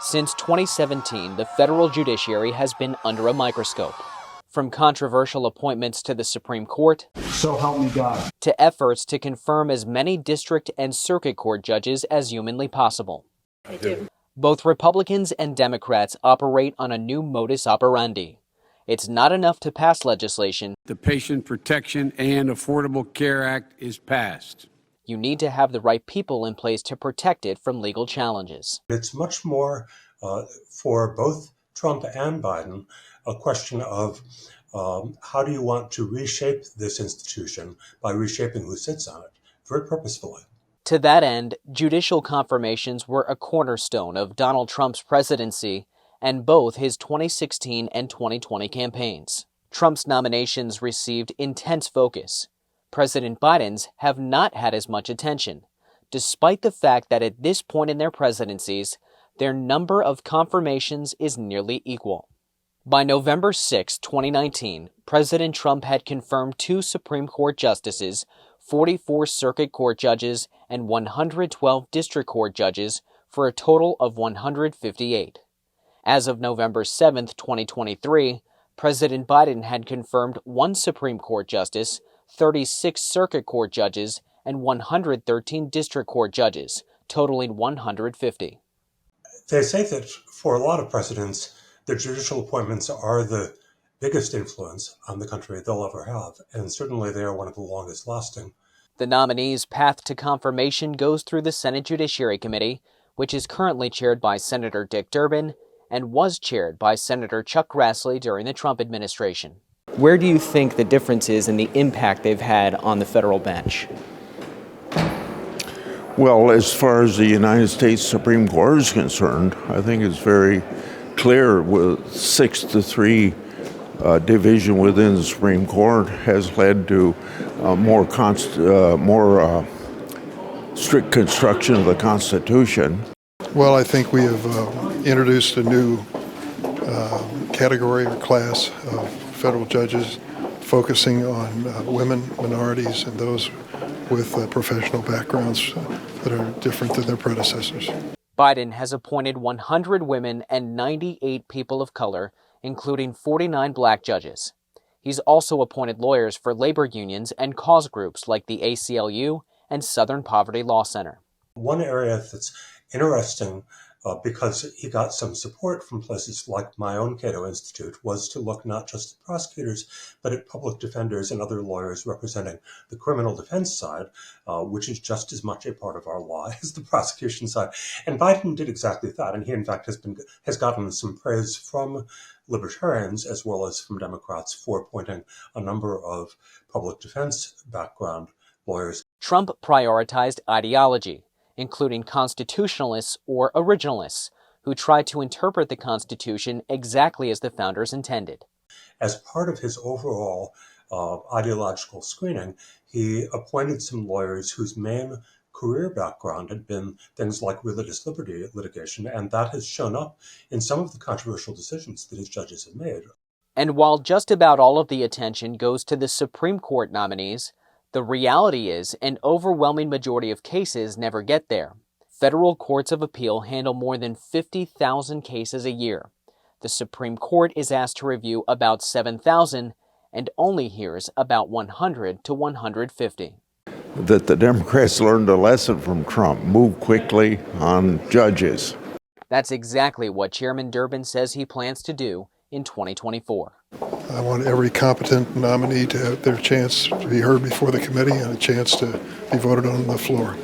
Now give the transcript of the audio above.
Since 2017, the federal judiciary has been under a microscope. From controversial appointments to the Supreme Court, so help me God, to efforts to confirm as many district and circuit court judges as humanly possible. I do. Both Republicans and Democrats operate on a new modus operandi. It's not enough to pass legislation. The Patient Protection and Affordable Care Act is passed. You need to have the right people in place to protect it from legal challenges. It's much more, for both Trump and Biden, a question of how do you want to reshape this institution by reshaping who sits on it, very purposefully. To that end, judicial confirmations were a cornerstone of Donald Trump's presidency and both his 2016 and 2020 campaigns. Trump's nominations received intense focus. President Biden's have not had as much attention, despite the fact that at this point in their presidencies, their number of confirmations is nearly equal. By November 6, 2019, President Trump had confirmed 2 Supreme Court justices, 44 circuit court judges, and 112 district court judges for a total of 158. As of November 7, 2023, President Biden had confirmed 1 Supreme Court justice, 36 circuit court judges, and 113 district court judges, totaling 150. They say that for a lot of presidents, their judicial appointments are the biggest influence on the country they'll ever have, and certainly they are one of the longest lasting. The nominee's path to confirmation goes through the Senate Judiciary Committee, which is currently chaired by Senator Dick Durbin and was chaired by Senator Chuck Grassley during the Trump administration. Where do you think the difference is in the impact they've had on the federal bench? Well, as far as the United States Supreme Court is concerned, I think it's very clear with 6-3 division within the Supreme Court has led to more strict construction of the Constitution. Well, I think we have introduced a new category or class of federal judges focusing on women, minorities, and those with professional backgrounds that are different than their predecessors. Biden has appointed 100 women and 98 people of color, including 49 black judges. He's also appointed lawyers for labor unions and cause groups like the ACLU and Southern Poverty Law Center. One area that's interesting, because he got some support from places like my own CATO Institute, was to look not just at prosecutors, but at public defenders and other lawyers representing the criminal defense side, which is just as much a part of our law as the prosecution side. And Biden did exactly that, and he in fact has gotten some praise from libertarians as well as from Democrats for appointing a number of public defense background lawyers. Trump prioritized ideology, including constitutionalists or originalists, who tried to interpret the Constitution exactly as the founders intended. As part of his overall ideological screening, he appointed some lawyers whose main career background had been things like religious liberty litigation, and that has shown up in some of the controversial decisions that his judges have made. And while just about all of the attention goes to the Supreme Court nominees, the reality is an overwhelming majority of cases never get there. Federal courts of appeal handle more than 50,000 cases a year. The Supreme Court is asked to review about 7,000 and only hears about 100 to 150. That the Democrats learned a lesson from Trump, move quickly on judges. That's exactly what Chairman Durbin says he plans to do in 2024. I want every competent nominee to have their chance to be heard before the committee and a chance to be voted on the floor.